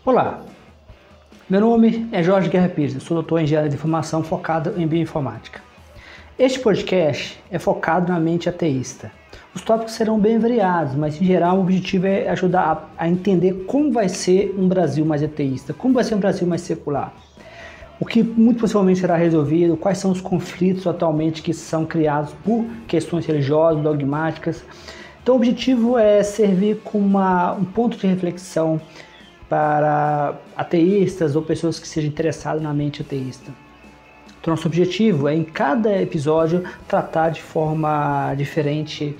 Olá, meu nome é Jorge Guerra Pires, sou doutor em engenharia de informação focado em bioinformática. Este podcast é focado na mente ateísta. Os tópicos serão bem variados, mas em geral o objetivo é ajudar a entender como vai ser um Brasil mais ateísta, como vai ser um Brasil mais secular. O que muito possivelmente será resolvido, quais são os conflitos atualmente que são criados por questões religiosas, dogmáticas. Então o objetivo é servir como um ponto de reflexão para ateístas ou pessoas que sejam interessadas na mente ateísta. Então, nosso objetivo é, em cada episódio, tratar de forma diferente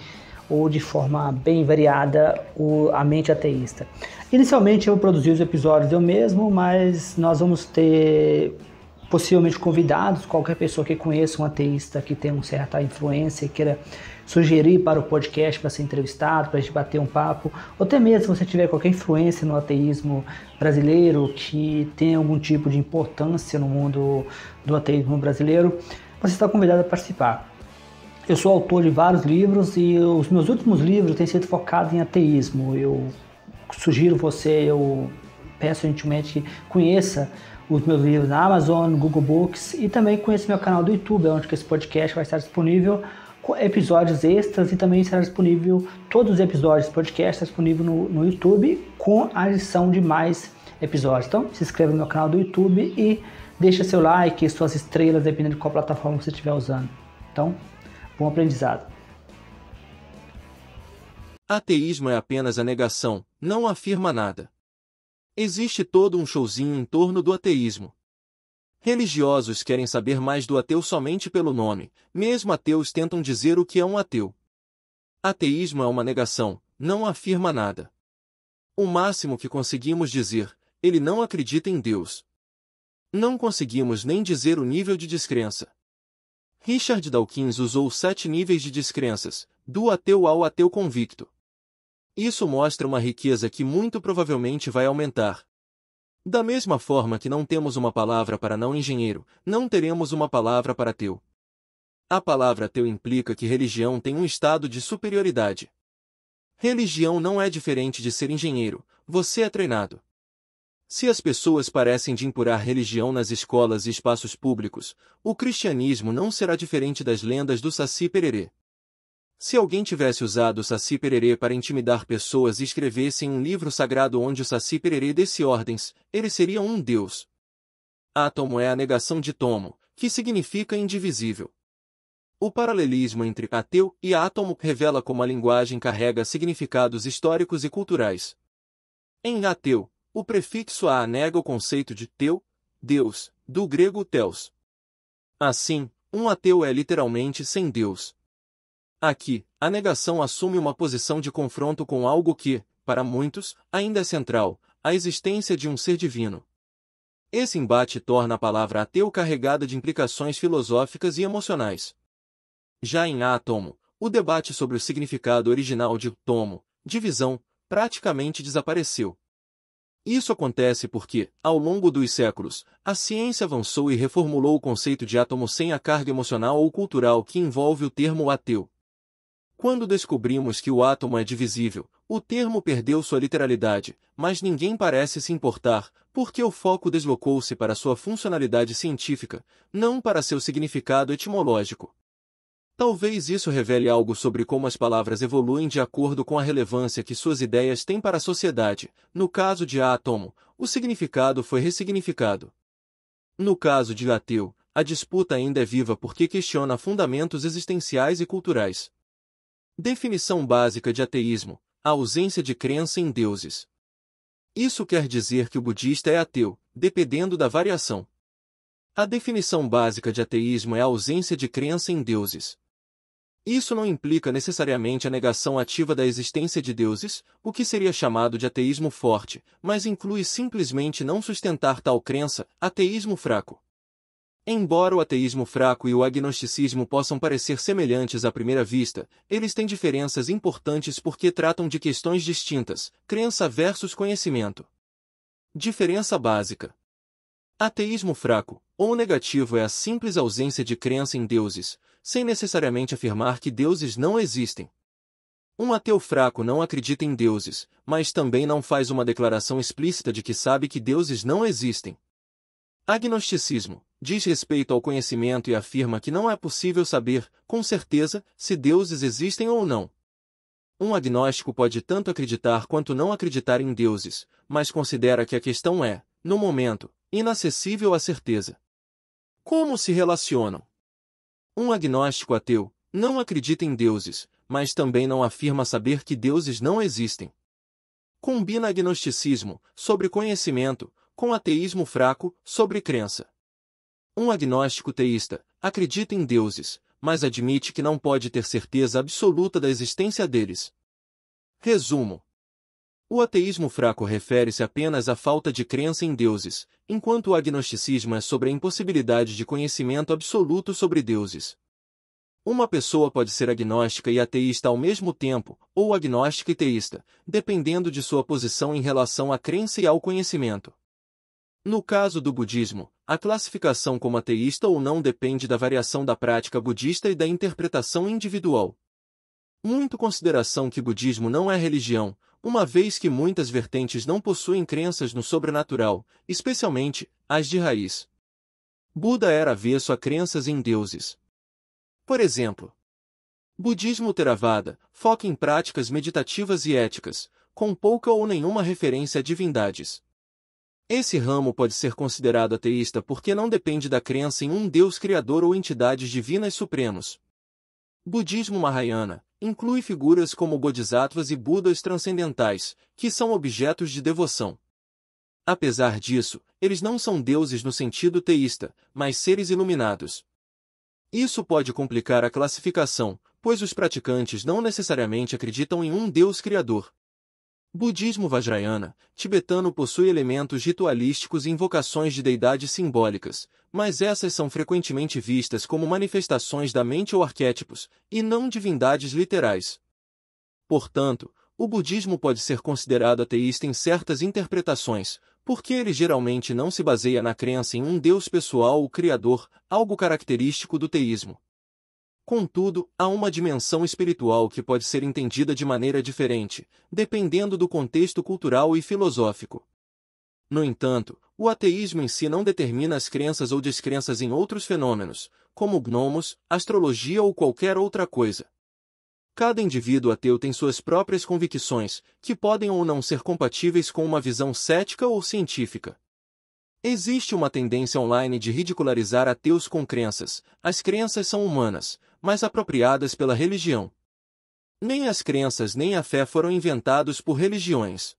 ou de forma bem variada a mente ateísta. Inicialmente, eu vou produzir os episódios eu mesmo, mas nós vamos ter possivelmente convidados, qualquer pessoa que conheça um ateísta que tenha uma certa influência e queira sugerir para o podcast para ser entrevistado, para a gente bater um papo, ou até mesmo se você tiver qualquer influência no ateísmo brasileiro que tenha algum tipo de importância no mundo do ateísmo brasileiro, você está convidado a participar. Eu sou autor de vários livros e os meus últimos livros têm sido focados em ateísmo. Eu sugiro eu peço gentilmente que conheça os meus livros na Amazon, no Google Books e também conheça meu canal do YouTube, onde esse podcast vai estar disponível com episódios extras e também será disponível, todos os episódios do podcast estão disponíveis no YouTube com a adição de mais episódios. Então se inscreva no meu canal do YouTube e deixa seu like, suas estrelas, dependendo de qual plataforma você estiver usando. Então, bom aprendizado. Ateísmo é apenas a negação, não afirma nada. Existe todo um showzinho em torno do ateísmo. Religiosos querem saber mais do ateu somente pelo nome, mesmo ateus tentam dizer o que é um ateu. Ateísmo é uma negação, não afirma nada. O máximo que conseguimos dizer, ele não acredita em Deus. Não conseguimos nem dizer o nível de descrença. Richard Dawkins usou 7 níveis de descrenças, do ateu ao ateu convicto. Isso mostra uma riqueza que muito provavelmente vai aumentar. Da mesma forma que não temos uma palavra para não engenheiro, não teremos uma palavra para ateu. A palavra ateu implica que religião tem um estado de superioridade. Religião não é diferente de ser engenheiro, você é treinado. Se as pessoas parecem de impurar religião nas escolas e espaços públicos, o cristianismo não será diferente das lendas do Saci Pererê. Se alguém tivesse usado o Saci Pererê para intimidar pessoas e escrevesse em um livro sagrado onde o Saci Pererê desse ordens, ele seria um deus. Átomo é a negação de tomo, que significa indivisível. O paralelismo entre ateu e átomo revela como a linguagem carrega significados históricos e culturais. Em ateu, o prefixo a nega o conceito de teu, Deus, do grego theos. Assim, um ateu é literalmente sem Deus. Aqui, a negação assume uma posição de confronto com algo que, para muitos, ainda é central, a existência de um ser divino. Esse embate torna a palavra ateu carregada de implicações filosóficas e emocionais. Já em átomo, o debate sobre o significado original de tomo, divisão, praticamente desapareceu. Isso acontece porque, ao longo dos séculos, a ciência avançou e reformulou o conceito de átomo sem a carga emocional ou cultural que envolve o termo ateu. Quando descobrimos que o átomo é divisível, o termo perdeu sua literalidade, mas ninguém parece se importar, porque o foco deslocou-se para sua funcionalidade científica, não para seu significado etimológico. Talvez isso revele algo sobre como as palavras evoluem de acordo com a relevância que suas ideias têm para a sociedade. No caso de átomo, o significado foi ressignificado. No caso de ateu, a disputa ainda é viva porque questiona fundamentos existenciais e culturais. Definição básica de ateísmo: a ausência de crença em deuses. Isso quer dizer que o budista é ateu, dependendo da variação. A definição básica de ateísmo é a ausência de crença em deuses. Isso não implica necessariamente a negação ativa da existência de deuses, o que seria chamado de ateísmo forte, mas inclui simplesmente não sustentar tal crença, ateísmo fraco. Embora o ateísmo fraco e o agnosticismo possam parecer semelhantes à primeira vista, eles têm diferenças importantes porque tratam de questões distintas, crença versus conhecimento. Diferença básica. Ateísmo fraco, ou negativo é a simples ausência de crença em deuses, sem necessariamente afirmar que deuses não existem. Um ateu fraco não acredita em deuses, mas também não faz uma declaração explícita de que sabe que deuses não existem. Agnosticismo diz respeito ao conhecimento e afirma que não é possível saber, com certeza, se deuses existem ou não. Um agnóstico pode tanto acreditar quanto não acreditar em deuses, mas considera que a questão é, no momento, inacessível à certeza. Como se relacionam? Um agnóstico ateu não acredita em deuses, mas também não afirma saber que deuses não existem. Combina agnosticismo, sobre conhecimento, com ateísmo fraco, sobre crença. Um agnóstico teísta acredita em deuses, mas admite que não pode ter certeza absoluta da existência deles. Resumo: o ateísmo fraco refere-se apenas à falta de crença em deuses, enquanto o agnosticismo é sobre a impossibilidade de conhecimento absoluto sobre deuses. Uma pessoa pode ser agnóstica e ateísta ao mesmo tempo, ou agnóstica e teísta, dependendo de sua posição em relação à crença e ao conhecimento. No caso do budismo, a classificação como ateísta ou não depende da variação da prática budista e da interpretação individual. Muito consideração que budismo não é religião, uma vez que muitas vertentes não possuem crenças no sobrenatural, especialmente as de raiz. Buda era avesso a crenças em deuses. Por exemplo, budismo Theravada foca em práticas meditativas e éticas, com pouca ou nenhuma referência a divindades. Esse ramo pode ser considerado ateísta porque não depende da crença em um Deus criador ou entidades divinas supremos. Budismo Mahayana inclui figuras como bodhisattvas e budas transcendentais, que são objetos de devoção. Apesar disso, eles não são deuses no sentido teísta, mas seres iluminados. Isso pode complicar a classificação, pois os praticantes não necessariamente acreditam em um Deus criador. Budismo Vajrayana tibetano possui elementos ritualísticos e invocações de deidades simbólicas, mas essas são frequentemente vistas como manifestações da mente ou arquétipos, e não divindades literais. Portanto, o budismo pode ser considerado ateísta em certas interpretações, porque ele geralmente não se baseia na crença em um Deus pessoal ou criador, algo característico do teísmo. Contudo, há uma dimensão espiritual que pode ser entendida de maneira diferente, dependendo do contexto cultural e filosófico. No entanto, o ateísmo em si não determina as crenças ou descrenças em outros fenômenos, como gnomos, astrologia ou qualquer outra coisa. Cada indivíduo ateu tem suas próprias convicções, que podem ou não ser compatíveis com uma visão cética ou científica. Existe uma tendência online de ridicularizar ateus com crenças. As crenças são humanas, mas apropriadas pela religião. Nem as crenças nem a fé foram inventados por religiões.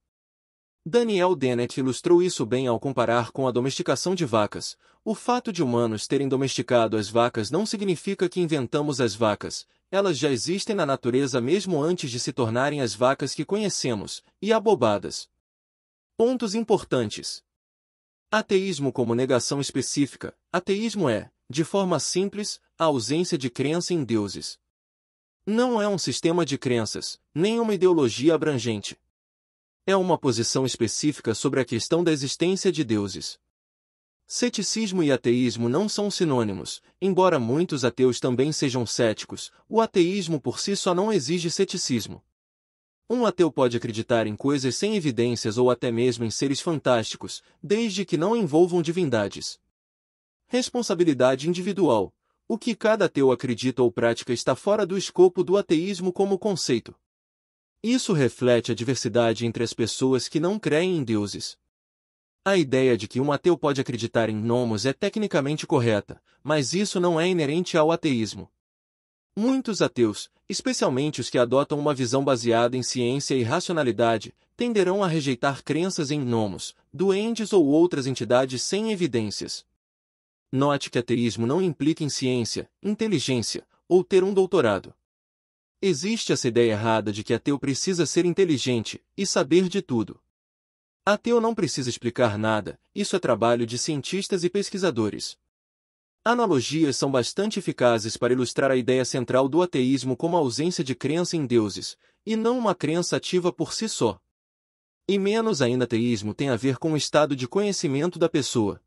Daniel Dennett ilustrou isso bem ao comparar com a domesticação de vacas. O fato de humanos terem domesticado as vacas não significa que inventamos as vacas, elas já existem na natureza mesmo antes de se tornarem as vacas que conhecemos, e abobadas. Pontos importantes. Ateísmo como negação específica. Ateísmo é, de forma simples, a ausência de crença em deuses. Não é um sistema de crenças, nem uma ideologia abrangente. É uma posição específica sobre a questão da existência de deuses. Ceticismo e ateísmo não são sinônimos, embora muitos ateus também sejam céticos, o ateísmo por si só não exige ceticismo. Um ateu pode acreditar em coisas sem evidências ou até mesmo em seres fantásticos, desde que não envolvam divindades. Responsabilidade individual. O que cada ateu acredita ou pratica está fora do escopo do ateísmo como conceito. Isso reflete a diversidade entre as pessoas que não creem em deuses. A ideia de que um ateu pode acreditar em gnomos é tecnicamente correta, mas isso não é inerente ao ateísmo. Muitos ateus, especialmente os que adotam uma visão baseada em ciência e racionalidade, tenderão a rejeitar crenças em gnomos, duendes ou outras entidades sem evidências. Note que ateísmo não implica em ciência, inteligência, ou ter um doutorado. Existe essa ideia errada de que ateu precisa ser inteligente e saber de tudo. Ateu não precisa explicar nada, isso é trabalho de cientistas e pesquisadores. Analogias são bastante eficazes para ilustrar a ideia central do ateísmo como a ausência de crença em deuses, e não uma crença ativa por si só. E menos ainda ateísmo tem a ver com o estado de conhecimento da pessoa.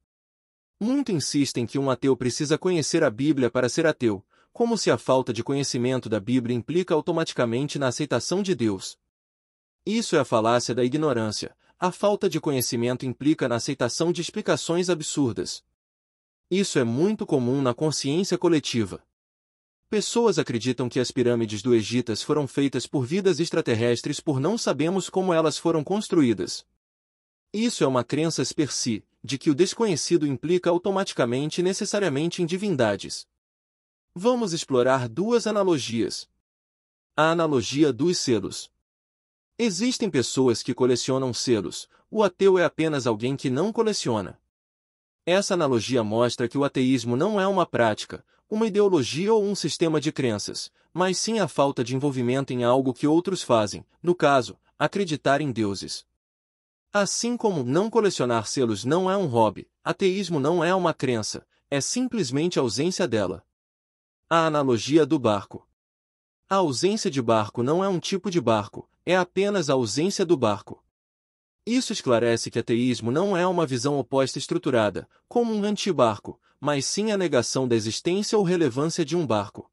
Muito insistem que um ateu precisa conhecer a Bíblia para ser ateu, como se a falta de conhecimento da Bíblia implica automaticamente na aceitação de Deus. Isso é a falácia da ignorância. A falta de conhecimento implica na aceitação de explicações absurdas. Isso é muito comum na consciência coletiva. Pessoas acreditam que as pirâmides do Egito foram feitas por vidas extraterrestres por não sabemos como elas foram construídas. Isso é uma crença per si, de que o desconhecido implica automaticamente e necessariamente em divindades. Vamos explorar duas analogias. A analogia dos selos. Existem pessoas que colecionam selos, o ateu é apenas alguém que não coleciona. Essa analogia mostra que o ateísmo não é uma prática, uma ideologia ou um sistema de crenças, mas sim a falta de envolvimento em algo que outros fazem, no caso, acreditar em deuses. Assim como não colecionar selos não é um hobby, ateísmo não é uma crença, é simplesmente a ausência dela. A analogia do barco. A ausência de barco não é um tipo de barco, é apenas a ausência do barco. Isso esclarece que ateísmo não é uma visão oposta estruturada, como um antibarco, mas sim a negação da existência ou relevância de um barco.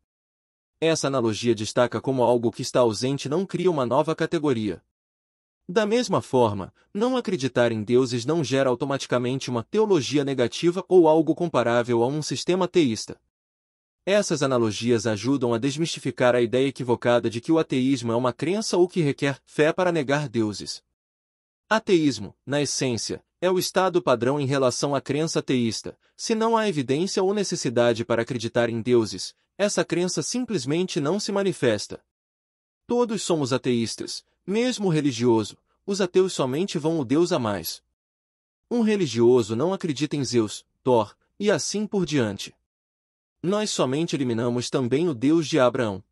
Essa analogia destaca como algo que está ausente não cria uma nova categoria. Da mesma forma, não acreditar em deuses não gera automaticamente uma teologia negativa ou algo comparável a um sistema teísta. Essas analogias ajudam a desmistificar a ideia equivocada de que o ateísmo é uma crença ou que requer fé para negar deuses. Ateísmo, na essência, é o estado padrão em relação à crença teísta. Se não há evidência ou necessidade para acreditar em deuses, essa crença simplesmente não se manifesta. Todos somos ateístas, mesmo o religioso, os ateus somente vão o Deus a mais. Um religioso não acredita em Zeus, Thor, e assim por diante. Nós somente eliminamos também o Deus de Abraão.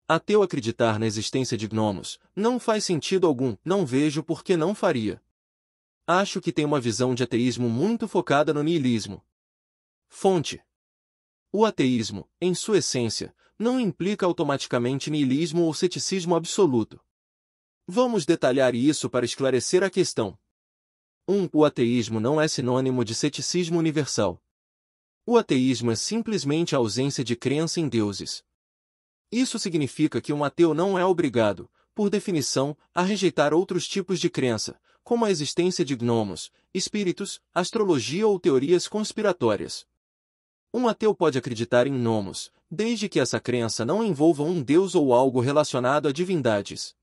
Ateu acreditar na existência de gnomos não faz sentido algum, não vejo por que não faria. Acho que tem uma visão de ateísmo muito focada no niilismo. Fonte. O ateísmo, em sua essência, não implica automaticamente niilismo ou ceticismo absoluto. Vamos detalhar isso para esclarecer a questão. 1. O ateísmo não é sinônimo de ceticismo universal. O ateísmo é simplesmente a ausência de crença em deuses. Isso significa que um ateu não é obrigado, por definição, a rejeitar outros tipos de crença, como a existência de gnomos, espíritos, astrologia ou teorias conspiratórias. Um ateu pode acreditar em gnomos, desde que essa crença não envolva um deus ou algo relacionado a divindades.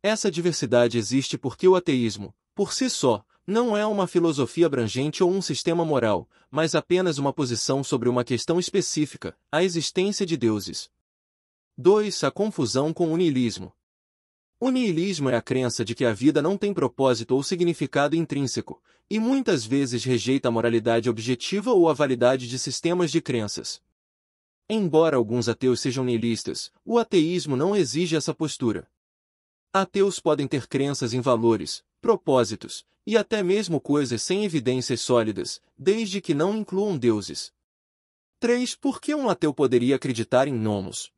Essa diversidade existe porque o ateísmo, por si só, não é uma filosofia abrangente ou um sistema moral, mas apenas uma posição sobre uma questão específica, a existência de deuses. 2. A confusão com o niilismo. O niilismo é a crença de que a vida não tem propósito ou significado intrínseco, e muitas vezes rejeita a moralidade objetiva ou a validade de sistemas de crenças. Embora alguns ateus sejam niilistas, o ateísmo não exige essa postura. Ateus podem ter crenças em valores, propósitos, e até mesmo coisas sem evidências sólidas, desde que não incluam deuses. 3. Por que um ateu poderia acreditar em gnomos?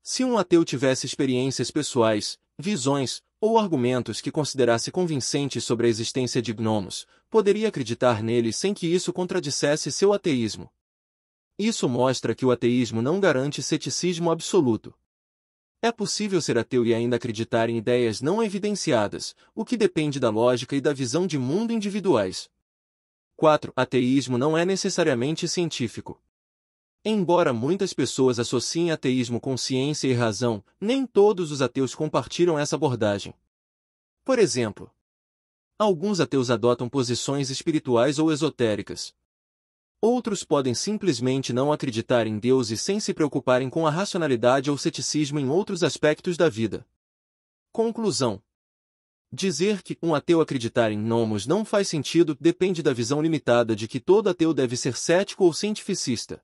Se um ateu tivesse experiências pessoais, visões, ou argumentos que considerasse convincentes sobre a existência de gnomos, poderia acreditar neles sem que isso contradissesse seu ateísmo. Isso mostra que o ateísmo não garante ceticismo absoluto. É possível ser ateu e ainda acreditar em ideias não evidenciadas, o que depende da lógica e da visão de mundo individuais. 4. Ateísmo não é necessariamente científico. Embora muitas pessoas associem ateísmo com ciência e razão, nem todos os ateus compartilham essa abordagem. Por exemplo, alguns ateus adotam posições espirituais ou esotéricas. Outros podem simplesmente não acreditar em Deus e sem se preocuparem com a racionalidade ou ceticismo em outros aspectos da vida. Conclusão. Dizer que um ateu acreditar em gnomos não faz sentido depende da visão limitada de que todo ateu deve ser cético ou cientificista.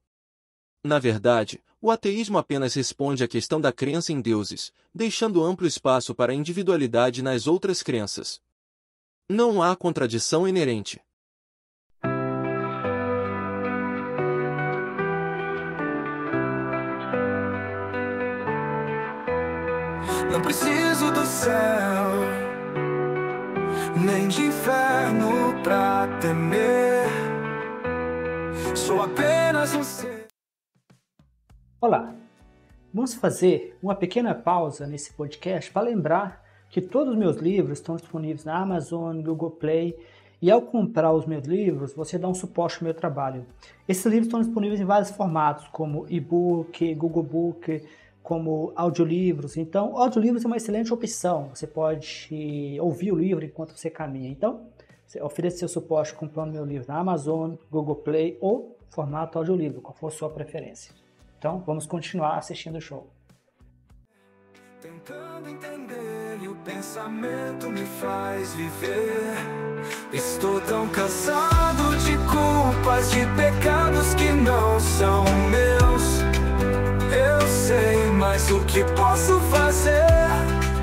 Na verdade, o ateísmo apenas responde à questão da crença em deuses, deixando amplo espaço para a individualidade nas outras crenças. Não há contradição inerente. Não preciso do céu, nem de inferno pra temer. Sou apenas um ser. Olá, vamos fazer uma pequena pausa nesse podcast para lembrar que todos os meus livros estão disponíveis na Amazon, Google Play, e ao comprar os meus livros, você dá um suporte ao meu trabalho. Esses livros estão disponíveis em vários formatos, como e-book, Google Book, como audiolivros. Então, audiolivros é uma excelente opção. Você pode ouvir o livro enquanto você caminha. Então, você oferece seu suporte comprando meu livro na Amazon, Google Play ou formato audiolivro, qual for a sua preferência. Então, vamos continuar assistindo o show. Tentando entender e o pensamento me faz viver. Estou tão cansado de culpas, de pecados que não são meus. Eu sei, mas o que posso fazer?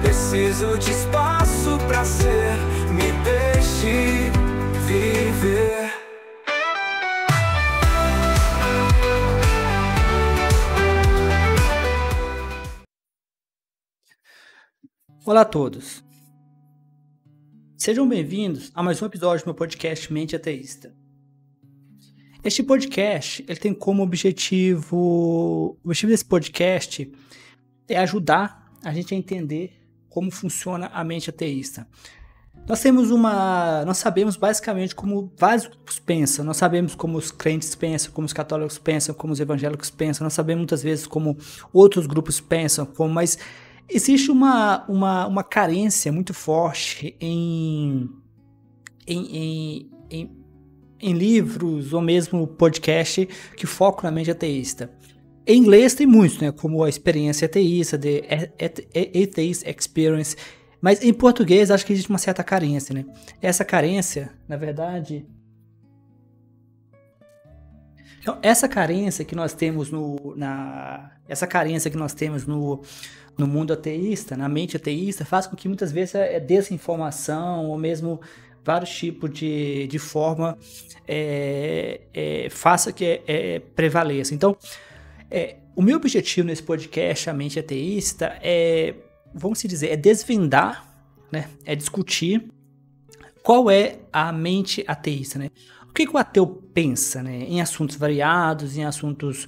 Preciso de espaço pra ser. Me deixe viver. Olá a todos. Sejam bem-vindos a mais um episódio do meu podcast Mente Ateísta. Este podcast ele tem como objetivo... O objetivo desse podcast é ajudar a gente a entender como funciona a mente ateísta. Nós sabemos basicamente como vários grupos pensam. Nós sabemos como os crentes pensam, como os católicos pensam, como os evangélicos pensam. Nós sabemos muitas vezes como outros grupos pensam, mas existe uma carência muito forte em livros ou mesmo podcast que focam na mente ateísta. Em inglês tem muitos, né, como a experiência ateísta, The Atheist Experience, mas em português acho que existe uma certa carência, né? Essa carência, na verdade... Então, essa carência que nós temos no mundo ateísta, na mente ateísta, faz com que muitas vezes a desinformação ou mesmo vários tipos de forma faça que prevaleça. Então, o meu objetivo nesse podcast, a mente ateísta, é desvendar, né? É discutir qual é a mente ateísta, né? O que o ateu pensa, né? Em assuntos variados, em assuntos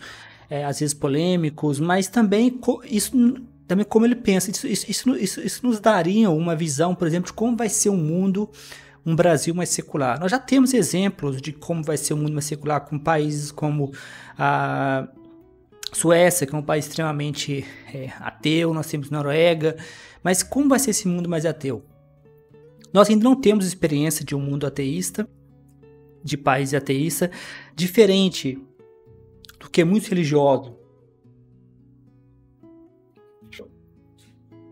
às vezes polêmicos, mas também como ele pensa. Isso nos daria uma visão, por exemplo, de como vai ser um Brasil mais secular. Nós já temos exemplos de como vai ser um mundo mais secular com países como a Suécia, que é um país extremamente ateu, nós temos Noruega, mas como vai ser esse mundo mais ateu? Nós ainda não temos experiência de um mundo ateísta, de país ateísta, diferente do que muitos religiosos.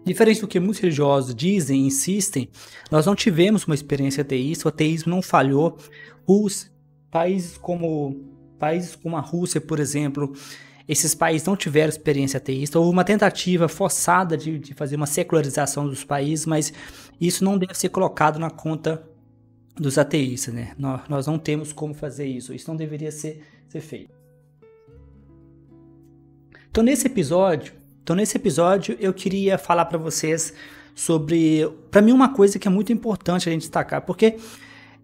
Diferente do que muitos religiosos dizem, insistem, nós não tivemos uma experiência ateísta, o ateísmo não falhou. Os países como a Rússia, por exemplo, esses países não tiveram experiência ateísta. Houve uma tentativa forçada de fazer uma secularização dos países, mas isso não deve ser colocado na conta dos ateístas, né? Nós não temos como fazer isso. Isso não deveria ser feito. Então, nesse episódio, eu queria falar para vocês sobre, para mim, uma coisa que é muito importante a gente destacar, porque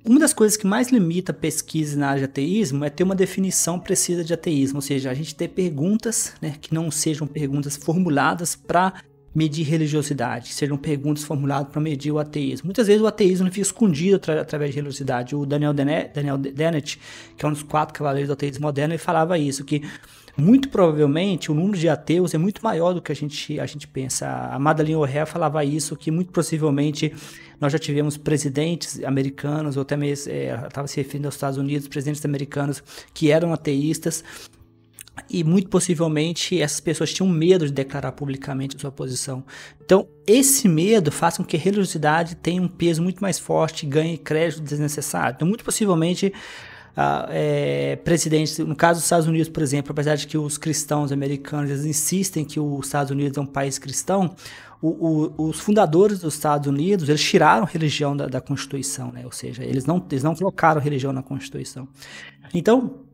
uma das coisas que mais limita a pesquisa na área de ateísmo é ter uma definição precisa de ateísmo, ou seja, a gente ter perguntas, né, que não sejam perguntas formuladas para medir religiosidade, sejam perguntas formuladas para medir o ateísmo. Muitas vezes o ateísmo fica escondido através de religiosidade. O Daniel Dennett, que é um dos 4 cavaleiros do ateísmo moderno, ele falava isso, que muito provavelmente o número de ateus é muito maior do que a gente pensa. A Madeleine O'Hare falava isso, que muito possivelmente nós já tivemos presidentes americanos, ou até mesmo, ela estava se referindo aos Estados Unidos, presidentes americanos que eram ateístas, e muito possivelmente essas pessoas tinham medo de declarar publicamente a sua posição. Então, esse medo faz com que a religiosidade tenha um peso muito mais forte e ganhe crédito desnecessário. Então, muito possivelmente, presidentes, no caso dos Estados Unidos, por exemplo, apesar de que os cristãos americanos eles insistem que os Estados Unidos é um país cristão, os fundadores dos Estados Unidos, eles tiraram a religião da Constituição, né? Ou seja, eles não colocaram religião na Constituição. Então,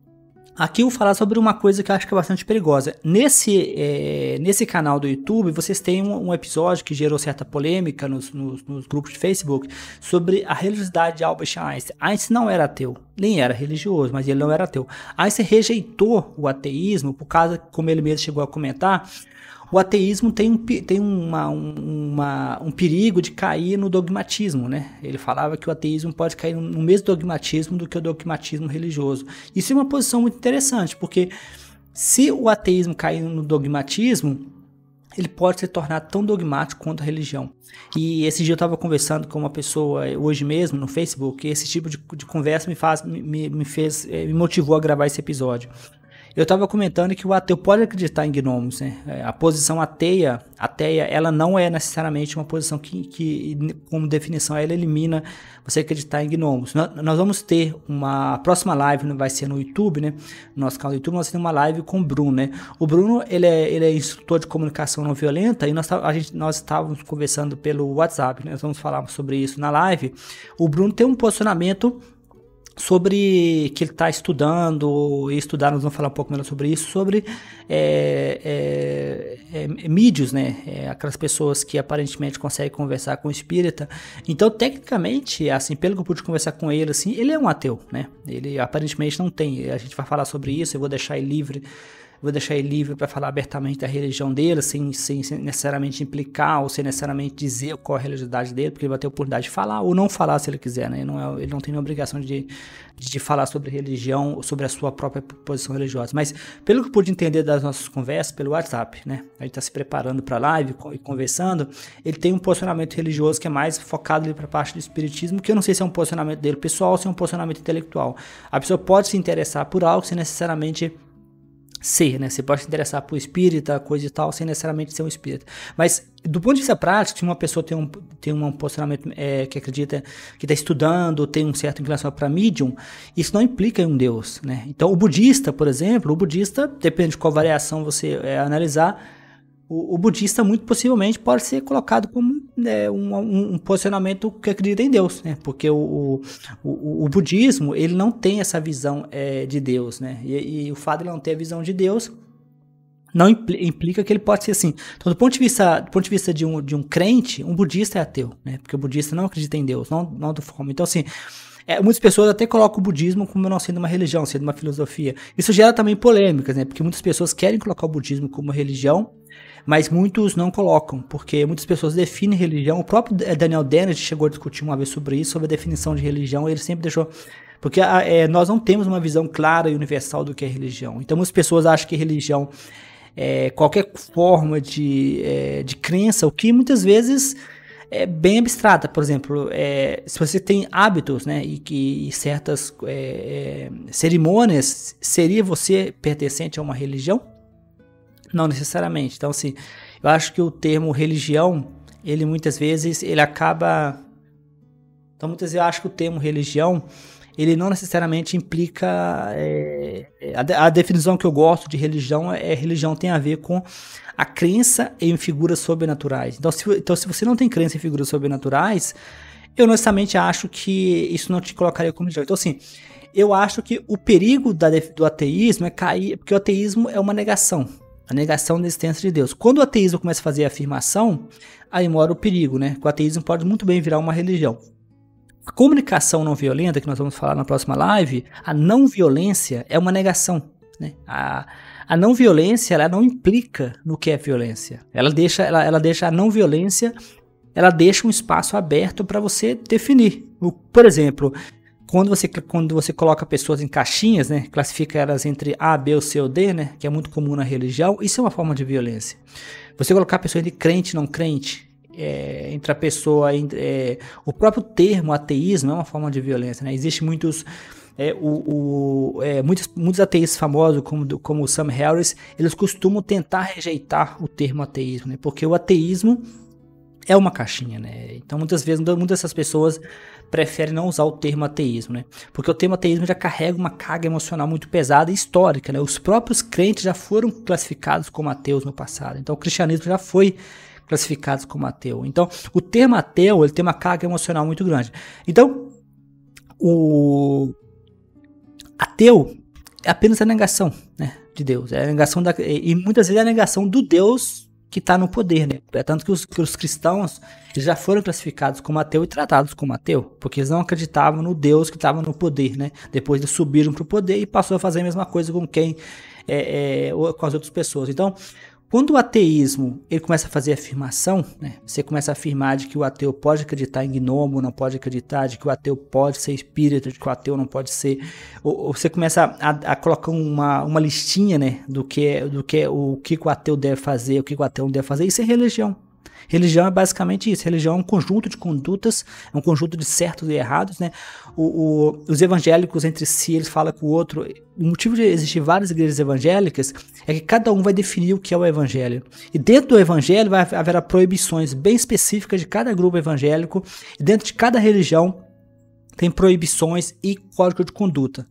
Aqui eu vou falar sobre uma coisa que eu acho que é bastante perigosa. Nesse canal do YouTube, vocês têm um episódio que gerou certa polêmica nos grupos de Facebook sobre a religiosidade de Albert Einstein. Einstein não era ateu, nem era religioso, mas ele não era ateu. Einstein rejeitou o ateísmo por causa, como ele mesmo chegou a comentar, o ateísmo tem um perigo de cair no dogmatismo, né? Ele falava que o ateísmo pode cair no mesmo dogmatismo do que o dogmatismo religioso. Isso é uma posição muito interessante, porque se o ateísmo cair no dogmatismo, ele pode se tornar tão dogmático quanto a religião. E esse dia eu estava conversando com uma pessoa hoje mesmo no Facebook, e esse tipo de conversa me motivou a gravar esse episódio. Eu estava comentando que o ateu pode acreditar em gnomos, né? A posição ateia, ela não é necessariamente uma posição que como definição, ela elimina você acreditar em gnomos. Nós vamos ter uma próxima live, vai ser no YouTube, né? No nosso canal do YouTube, nós vamos ter uma live com o Bruno, né? O Bruno, ele é instrutor de comunicação não violenta e nós estávamos conversando pelo WhatsApp, né? Nós vamos falar sobre isso na live. O Bruno tem um posicionamento sobre que ele está estudando, nós vamos falar um pouco melhor sobre isso, sobre mídios, né, aquelas pessoas que aparentemente conseguem conversar com o espírita. Então, tecnicamente, assim, pelo que eu pude conversar com ele, assim, ele é um ateu, né, ele aparentemente não tem, a gente vai falar sobre isso, eu vou deixar ele livre para falar abertamente da religião dele, sem necessariamente implicar ou sem necessariamente dizer qual é a religiosidade dele, porque ele vai ter a oportunidade de falar ou não falar se ele quiser, né? Ele não tem a obrigação de falar sobre religião ou sobre a sua própria posição religiosa. Mas, pelo que eu pude entender das nossas conversas pelo WhatsApp, né? A gente está se preparando para a live e conversando, ele tem um posicionamento religioso que é mais focado para a parte do espiritismo, que eu não sei se é um posicionamento dele pessoal ou se é um posicionamento intelectual. A pessoa pode se interessar por algo sem necessariamente ser, né? Você pode se interessar por espírita, coisa e tal, sem necessariamente ser um espírita. Mas, do ponto de vista prático, se uma pessoa tem um posicionamento que acredita, que está estudando, tem um certo inclinação para medium, isso não implica em um Deus, né? Então, o budista, por exemplo, depende de qual variação você analisar, o budista muito possivelmente pode ser colocado como um posicionamento que acredita em Deus, né? Porque o budismo, ele não tem essa visão de Deus, né? E o fato de ele não ter a visão de Deus não implica que ele pode ser assim. Então, do ponto de vista de um crente, um budista é ateu, né? Porque o budista não acredita em Deus, não do forma. Então, assim, muitas pessoas até colocam o budismo como não sendo uma religião, sendo uma filosofia. Isso gera também polêmicas, né? Porque muitas pessoas querem colocar o budismo como religião, mas muitos não colocam, porque muitas pessoas definem religião. O próprio Daniel Dennett chegou a discutir uma vez sobre isso, sobre a definição de religião, ele sempre deixou... Porque nós não temos uma visão clara e universal do que é religião. Então, muitas pessoas acham que religião é qualquer forma de crença, o que muitas vezes é bem abstrata. Por exemplo, se você tem hábitos, né, e certas cerimônias, seria você pertencente a uma religião? Não necessariamente. Então, assim, eu acho que o termo religião, ele muitas vezes, ele acaba... Então, muitas vezes eu acho que o termo religião, ele não necessariamente implica... A definição que eu gosto de religião religião tem a ver com a crença em figuras sobrenaturais. Então, se você não tem crença em figuras sobrenaturais, eu honestamente acho que isso não te colocaria como religião. Então, assim, eu acho que o perigo do ateísmo é cair... Porque o ateísmo é uma negação. A negação da existência de Deus. Quando o ateísmo começa a fazer a afirmação, aí mora o perigo, né? O ateísmo pode muito bem virar uma religião. A comunicação não violenta, que nós vamos falar na próxima live, a não violência é uma negação, né? A não violência, ela não implica no que é violência. Ela deixa a não violência, ela deixa um espaço aberto para você definir. Por exemplo, quando você coloca pessoas em caixinhas, né, classifica elas entre A, B, ou C ou D, né, que é muito comum na religião, isso é uma forma de violência. Você colocar a pessoa entre crente e não crente, entre a pessoa... o próprio termo ateísmo é uma forma de violência, né? Existem muitos ateístas famosos, como o Sam Harris, eles costumam tentar rejeitar o termo ateísmo, né? Porque o ateísmo é uma caixinha, né? Então, muitas dessas pessoas preferem não usar o termo ateísmo, né? Porque o termo ateísmo já carrega uma carga emocional muito pesada e histórica, né? Os próprios crentes já foram classificados como ateus no passado. Então, o cristianismo já foi classificado como ateu. Então, o termo ateu, ele tem uma carga emocional muito grande. Então, o ateu, é apenas a negação, né, de Deus. É a negação e muitas vezes é a negação do Deus que está no poder, né? É tanto que os cristãos eles já foram classificados como ateu e tratados como ateu, porque eles não acreditavam no Deus que estava no poder, né? Depois eles subiram para o poder e passou a fazer a mesma coisa com com as outras pessoas. Então, quando o ateísmo ele começa a fazer afirmação, né? Você começa a afirmar de que o ateu pode acreditar em gnomo, não pode acreditar, de que o ateu pode ser espírita, de que o ateu não pode ser. Ou você começa a colocar uma listinha, né? O que o ateu deve fazer, o que o ateu não deve fazer. Isso é religião. Religião é basicamente isso. Religião é um conjunto de condutas, é um conjunto de certos e errados, né? Os evangélicos entre si, eles falam com o outro. O motivo de existir várias igrejas evangélicas é que cada um vai definir o que é o evangelho. E dentro do evangelho haverá proibições bem específicas de cada grupo evangélico. E dentro de cada religião tem proibições e código de conduta.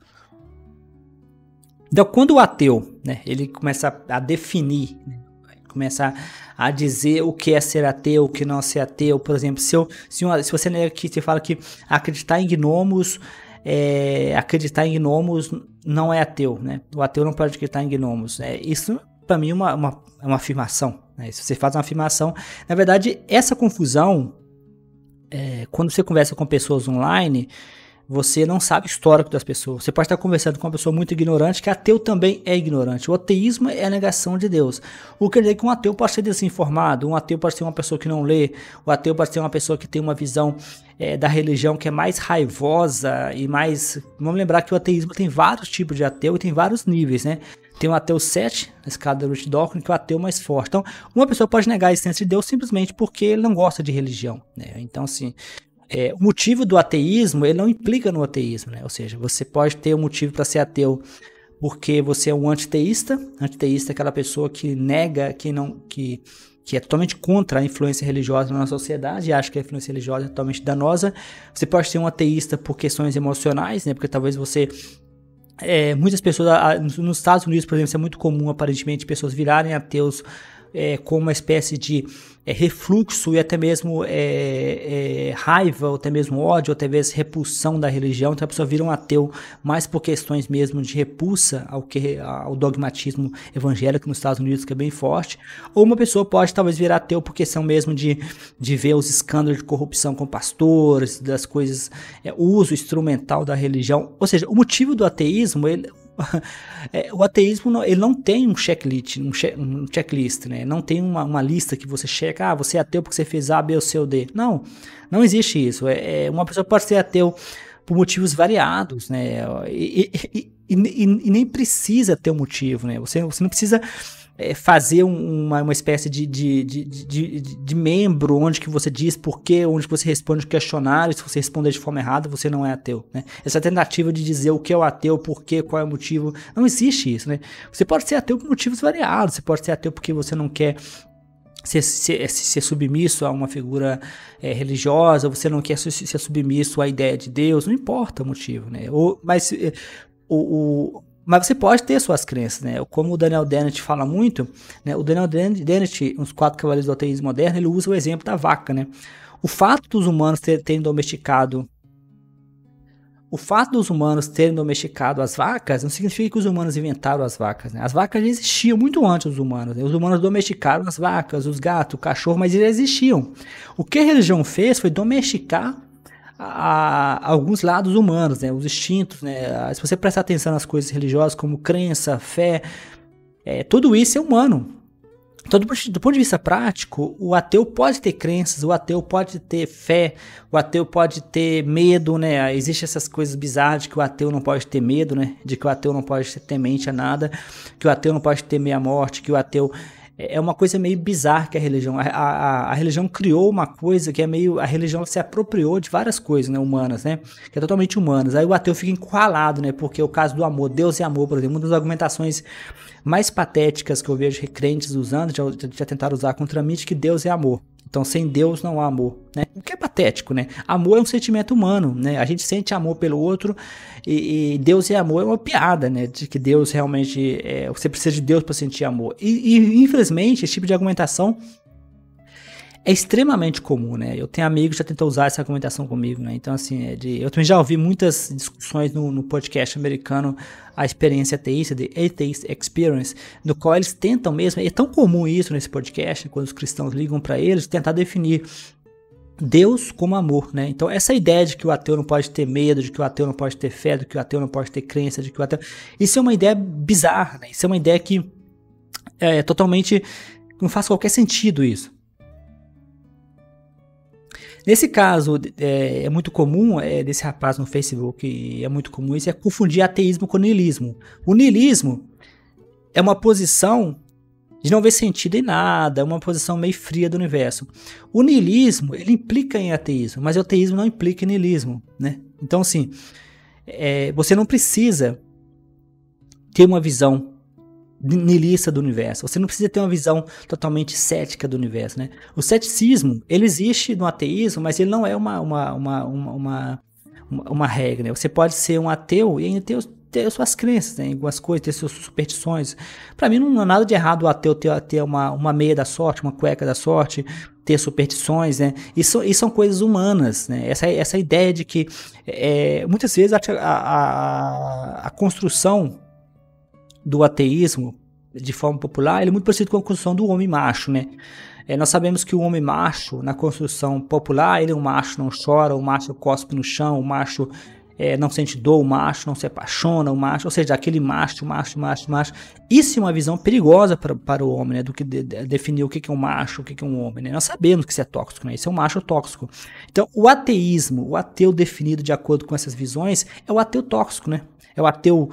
Então, quando o ateu, né, ele começa a definir, né, começa a dizer o que é ser ateu, o que não é ser ateu. Por exemplo, se você nega que você fala que acreditar em gnomos não é ateu, né? O ateu não pode acreditar em gnomos. Isso, para mim, é uma afirmação, né? Se você faz uma afirmação, na verdade, essa confusão, quando você conversa com pessoas online, você não sabe o histórico das pessoas. Você pode estar conversando com uma pessoa muito ignorante, que ateu também é ignorante. O ateísmo é a negação de Deus. O que quer dizer que um ateu pode ser desinformado, um ateu pode ser uma pessoa que não lê, o ateu pode ser uma pessoa que tem uma visão da religião que é mais raivosa e mais... Vamos lembrar que o ateísmo tem vários tipos de ateu e tem vários níveis, né? Tem o ateu 7, na escala da Ruth Dawkins, que é o ateu mais forte. Então, uma pessoa pode negar a existência de Deus simplesmente porque ele não gosta de religião, né? Então, assim... o motivo do ateísmo, ele não implica no ateísmo, né? Ou seja, você pode ter um motivo para ser ateu porque você é um antiteísta. Antiteísta é aquela pessoa que nega, que é totalmente contra a influência religiosa na sociedade e acha que a influência religiosa é totalmente danosa. Você pode ser um ateísta por questões emocionais, né? Porque talvez você... muitas pessoas, nos Estados Unidos, por exemplo, isso é muito comum, aparentemente, pessoas virarem ateus com uma espécie de refluxo e até mesmo raiva, ou até mesmo ódio, ou até mesmo repulsão da religião. Então a pessoa vira um ateu mais por questões mesmo de repulsa ao dogmatismo evangélico nos Estados Unidos, que é bem forte. Ou uma pessoa pode talvez virar ateu por questão mesmo de ver os escândalos de corrupção com pastores, das coisas, o uso instrumental da religião. Ou seja, o motivo do ateísmo, o ateísmo ele não tem um checklist, né? Não tem uma lista que você checa, você é ateu porque você fez A, B ou C ou D. Não existe isso. Uma pessoa pode ser ateu por motivos variados, né? E nem precisa ter um motivo, né? Você não precisa fazer uma espécie de membro onde que você diz porquê, onde que você responde o questionário. Se você responder de forma errada, você não é ateu, né? Essa tentativa de dizer o que é o ateu, porquê, qual é o motivo, não existe isso, né? Você pode ser ateu por motivos variados. Você pode ser ateu porque você não quer ser submisso a uma figura religiosa, você não quer ser submisso à ideia de Deus, não importa o motivo, né? Mas você pode ter suas crenças, né? Como o Daniel Dennett fala muito, né? O Daniel Dennett, nos 4 Cavaleiros do Ateísmo Moderno, ele usa o exemplo da vaca, né? O fato dos humanos terem domesticado as vacas não significa que os humanos inventaram as vacas, né? As vacas já existiam muito antes dos humanos, né? Os humanos domesticaram as vacas, os gatos, o cachorro, mas eles existiam. O que a religião fez foi domesticar alguns lados humanos, né? Os instintos, né? Se você prestar atenção nas coisas religiosas como crença, fé, tudo isso é humano. Então, do ponto de vista prático, o ateu pode ter crenças, o ateu pode ter fé, o ateu pode ter medo, né? Existem essas coisas bizarras de que o ateu não pode ter medo, né? De que o ateu não pode ser temente a nada, que o ateu não pode temer a morte, que o ateu... É uma coisa meio bizarra que a religião... A religião criou uma coisa que é meio... A religião se apropriou de várias coisas, né, humanas, né? Que é totalmente humanas. Aí o ateu fica encurralado, né? Porque é o caso do amor. Deus é amor, por exemplo. Uma das argumentações mais patéticas que eu vejo crentes usando, já tentaram usar contra mim, de que Deus é amor. Então, sem Deus não há amor, né? O que é patético, né? Amor é um sentimento humano, né? A gente sente amor pelo outro e Deus é amor é uma piada, né? De que Deus realmente... você precisa de Deus para sentir amor. E, infelizmente, esse tipo de argumentação é extremamente comum, né? Eu tenho amigos que já tentou usar essa argumentação comigo, né? Então, assim, eu também já ouvi muitas discussões no podcast americano, a experiência ateísta, The Atheist Experience, no qual eles tentam mesmo, é tão comum isso nesse podcast, quando os cristãos ligam para eles, tentar definir Deus como amor, né? Então essa ideia de que o ateu não pode ter medo, de que o ateu não pode ter fé, de que o ateu não pode ter crença, de que o ateu... Isso é uma ideia bizarra, né? Isso é uma ideia que é totalmente... não faz qualquer sentido isso. Nesse caso, é muito comum, desse rapaz no Facebook, é muito comum isso, é confundir ateísmo com niilismo. O niilismo é uma posição de não ver sentido em nada, é uma posição meio fria do universo. O niilismo, ele implica em ateísmo, mas o ateísmo não implica em niilismo, né? Então, assim, você não precisa ter uma visão niilista do universo, você não precisa ter uma visão totalmente cética do universo, né? O ceticismo, ele existe no ateísmo, mas ele não é uma regra, né? Você pode ser um ateu e ainda ter suas crenças, né, em algumas coisas, ter suas superstições. Para mim não há nada de errado o ateu ter uma meia da sorte, uma cueca da sorte, ter superstições, né? Isso são coisas humanas, né? Essa ideia de que muitas vezes a construção do ateísmo de forma popular, ele é muito parecido com a construção do homem macho, né? Nós sabemos que o homem macho, na construção popular, ele é um macho, não chora, o macho cospe no chão, o macho não sente dor, o macho não se apaixona, o macho, ou seja, aquele macho. Isso é uma visão perigosa para o homem, né? Do que definir o que é um macho, o que é um homem, né? Nós sabemos que isso é tóxico, né? Isso é um macho tóxico. Então, o ateísmo, o ateu definido de acordo com essas visões, é o ateu tóxico, né? É o ateu.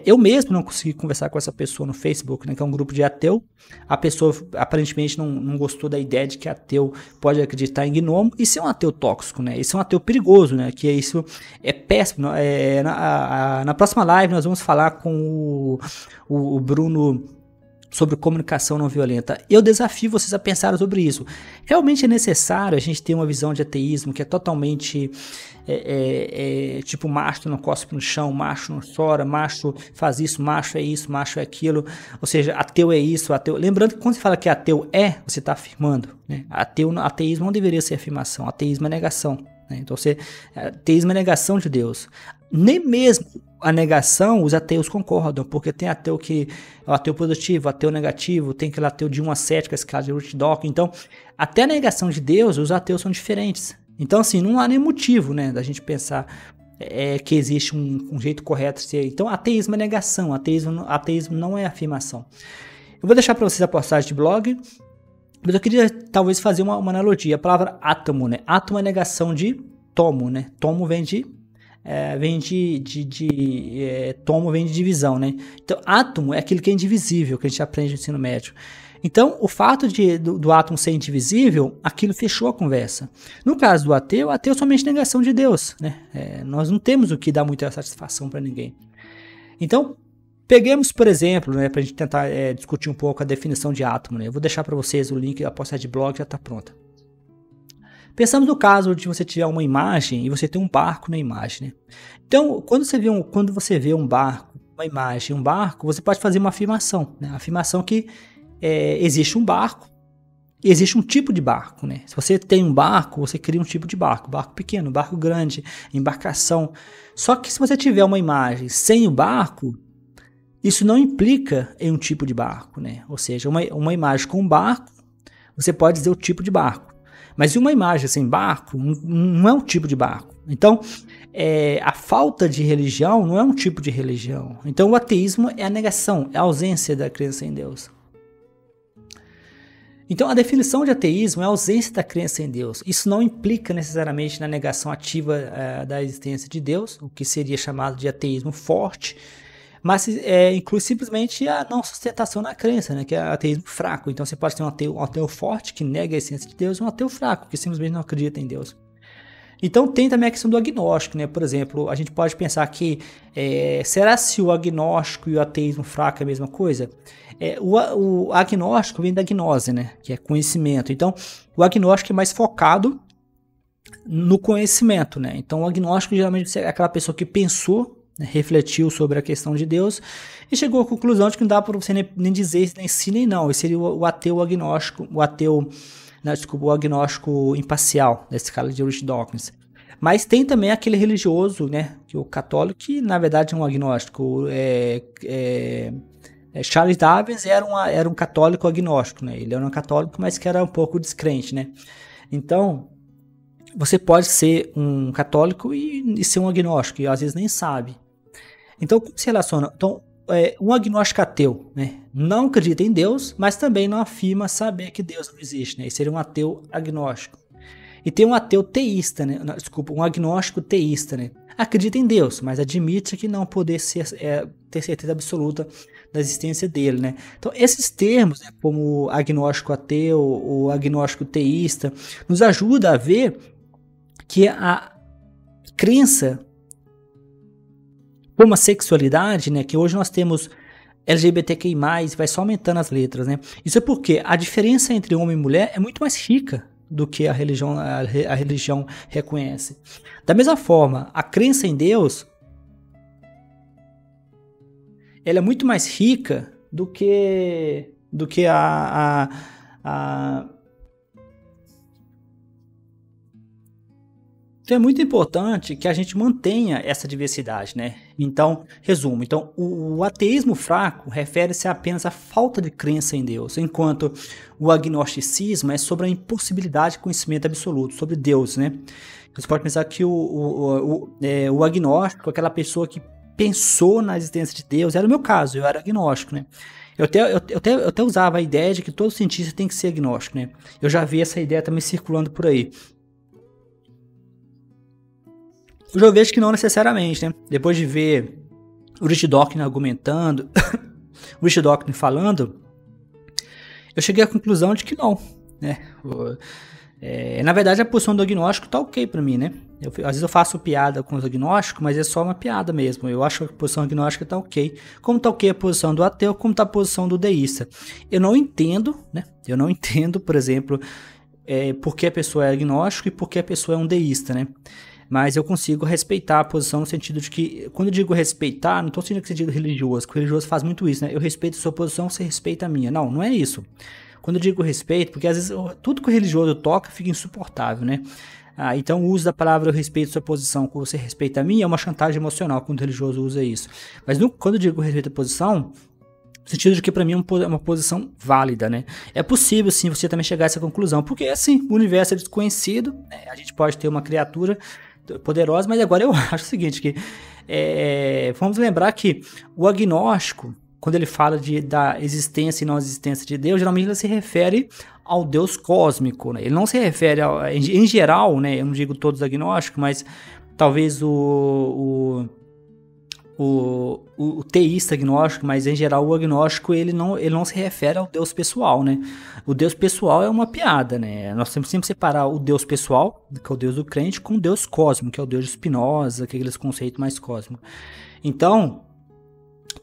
Eu mesmo não consegui conversar com essa pessoa no Facebook, né, que é um grupo de ateu. A pessoa aparentemente não gostou da ideia de que ateu pode acreditar em gnomo. Isso é um ateu tóxico, né? Isso é um ateu perigoso, né? Que isso é péssimo. Na próxima live nós vamos falar com o Bruno sobre comunicação não violenta. Eu desafio vocês a pensar sobre isso. Realmente é necessário a gente ter uma visão de ateísmo que é totalmente tipo macho não cospe no chão, macho não chora, macho faz isso, macho é aquilo, ou seja, ateu é isso, ateu... Lembrando que quando você fala que ateu você está afirmando, né? Ateísmo não deveria ser afirmação, ateísmo é negação, né? Então ateísmo é negação de Deus. Nem mesmo a negação os ateus concordam, porque tem ateu que é o ateu positivo, ateu negativo, tem aquele ateu de 1 a 7, que é a escala de Ruth-Dawkins. Então, até a negação de Deus, os ateus são diferentes. Então, assim, não há nem motivo, né, da gente pensar que existe um jeito correto de ser. Então, ateísmo é negação, ateísmo não é afirmação. Eu vou deixar para vocês a postagem de blog, mas eu queria talvez fazer uma analogia. A palavra átomo, né? Átomo é negação de tomo, né? Tomo vem de tomo vem de divisão, né? Então, átomo é aquilo que é indivisível, que a gente aprende no ensino médio. Então, o fato do átomo ser indivisível, aquilo fechou a conversa. No caso do ateu é somente negação de Deus, né? Nós não temos o que dar muita satisfação para ninguém. Então, peguemos, por exemplo, né, para a gente tentar discutir um pouco a definição de átomo, né? Eu vou deixar para vocês o link, a postagem de blog já está pronta. Pensamos no caso de você tiver uma imagem e você tem um barco na imagem, né? Então, quando você vê um barco, uma imagem, um barco, você pode fazer uma afirmação, né? A afirmação que existe um barco, existe um tipo de barco, né? Se você tem um barco, você cria um tipo de barco pequeno, barco grande, embarcação. Só que se você tiver uma imagem sem o barco, isso não implica em um tipo de barco, né? Ou seja, uma imagem com um barco, você pode dizer o tipo de barco. Mas uma imagem sem barco não é um tipo de barco. Então, a falta de religião não é um tipo de religião. Então, o ateísmo é a negação, é a ausência da crença em Deus. Então, a definição de ateísmo é a ausência da crença em Deus. Isso não implica necessariamente na negação ativa da existência de Deus, o que seria chamado de ateísmo forte, mas inclui simplesmente a não sustentação na crença, né, que é ateísmo fraco. Então você pode ter um ateu forte que nega a essência de Deus e um ateu fraco que simplesmente não acredita em Deus. Então tem também a questão do agnóstico, né? Por exemplo, a gente pode pensar que será se o agnóstico e o ateísmo fraco é a mesma coisa? O agnóstico vem da gnose, né, que é conhecimento. Então o agnóstico é mais focado no conhecimento, né? Então o agnóstico geralmente é aquela pessoa que pensou, refletiu sobre a questão de Deus e chegou à conclusão de que não dá para você nem dizer nem sim nem não. Esse seria o ateu agnóstico, o ateu Desculpa, o agnóstico imparcial, da escala de Richard Dawkins. Mas tem também aquele religioso, né, que o católico, que na verdade é um agnóstico. Charles Darwin era um católico agnóstico, né? Ele era um católico, mas que era um pouco descrente, né? Então, você pode ser um católico e ser um agnóstico, e às vezes nem sabe. Então, como se relaciona? Então, um agnóstico ateu, né? Não acredita em Deus, mas também não afirma saber que Deus não existe, né? Ele seria um ateu agnóstico. E tem um ateu teísta, né? Desculpa, um agnóstico teísta, né? Acredita em Deus, mas admite que não poder ter certeza absoluta da existência dele, né? Então, esses termos, né, como agnóstico ateu ou agnóstico teísta, nos ajuda a ver que a crença como a sexualidade, né, que hoje nós temos LGBTQI+, vai só aumentando as letras, né? Isso é porque a diferença entre homem e mulher é muito mais rica do que a religião reconhece. Da mesma forma, a crença em Deus, ela é muito mais rica do que Então é muito importante que a gente mantenha essa diversidade, né? Então, resumo. Então, o ateísmo fraco refere-se apenas à falta de crença em Deus, enquanto o agnosticismo é sobre a impossibilidade de conhecimento absoluto, sobre Deus, né? Você pode pensar que o agnóstico, aquela pessoa que pensou na existência de Deus, era o meu caso, eu era agnóstico, né? Eu até usava a ideia de que todo cientista tem que ser agnóstico, né? Eu já vi essa ideia também circulando por aí. Hoje eu vejo que não necessariamente, né? Depois de ver o Richard Dawkins argumentando, o Richard Dawkins falando, eu cheguei à conclusão de que não, né? Na verdade, a posição do agnóstico tá ok pra mim, né? Às vezes eu faço piada com os agnósticos, mas é só uma piada mesmo. Eu acho que a posição agnóstica tá ok. Como tá ok a posição do ateu, como tá a posição do deísta. Eu não entendo, né? Eu não entendo, por exemplo, por que a pessoa é agnóstico e por que a pessoa é um deísta, né? Mas eu consigo respeitar a posição no sentido de que, quando eu digo respeitar, não estou sentindo que você diga religioso, porque o religioso faz muito isso, né? Eu respeito a sua posição, você respeita a minha. Não, não é isso. Quando eu digo respeito, porque às vezes tudo que o religioso toca fica insuportável, né? Então o uso da palavra eu respeito a sua posição, quando você respeita a minha, é uma chantagem emocional quando o religioso usa isso. Mas quando eu digo respeito a posição, no sentido de que para mim é uma posição válida, né? É possível sim você também chegar a essa conclusão, porque assim, o universo é desconhecido, né? A gente pode ter uma criatura poderosa, mas agora eu acho o seguinte, que vamos lembrar que o agnóstico, quando ele fala da existência e não existência de Deus, geralmente ele se refere ao Deus cósmico, né? Ele não se refere em geral, né? Eu não digo todos agnósticos, mas talvez o teísta agnóstico, mas em geral o agnóstico ele não se refere ao Deus pessoal, né? O Deus pessoal é uma piada, né? Nós temos sempre separar o Deus pessoal, que é o Deus do crente, com o Deus cósmico, que é o Deus de Spinoza, que é aqueles conceitos mais cósmicos. Então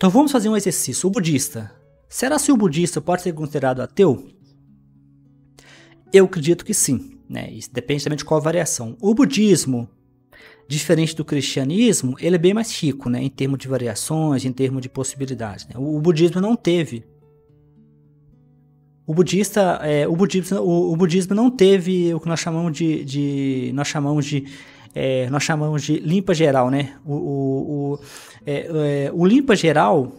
vamos fazer um exercício. O budista. Será que o budista pode ser considerado ateu? Eu acredito que sim, né? Isso depende também de qual variação. O budismo, diferente do cristianismo, ele é bem mais rico, né, em termos de variações, em termos de possibilidades, né? O budismo não teve. O budismo não teve o que nós chamamos de limpa geral, né? O limpa geral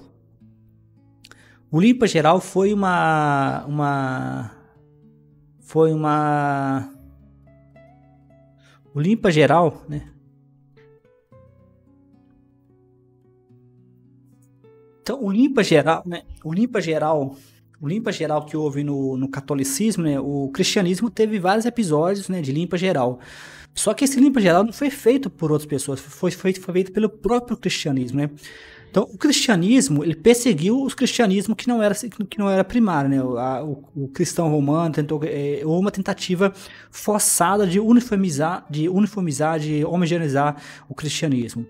foi o limpa geral, né? Então, o limpa geral, né? O limpa geral que houve no catolicismo, né? O cristianismo teve vários episódios, né, de limpa geral. Só que esse limpa geral não foi feito por outras pessoas, foi feito pelo próprio cristianismo, né? Então, o cristianismo, ele perseguiu os cristianismos que não era primário, né? O cristão romano houve uma tentativa forçada de uniformizar, de homogeneizar o cristianismo.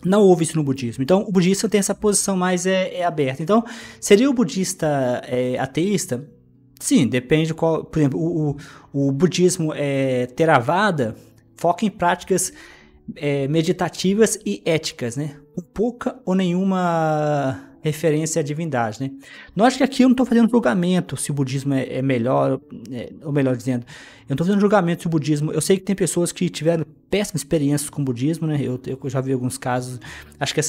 Não houve isso no budismo. Então, o budista tem essa posição mais aberta. Então, seria o budista ateísta? Sim, depende de qual. Por exemplo, o budismo Theravada foca em práticas meditativas e éticas, né? Com pouca ou nenhuma referência à divindade, né? Note que aqui eu não estou fazendo julgamento se o budismo é melhor, ou melhor dizendo, eu não estou fazendo julgamento se o budismo... Eu sei que tem pessoas que tiveram péssimas experiências com o budismo, né? Eu já vi alguns casos, acho que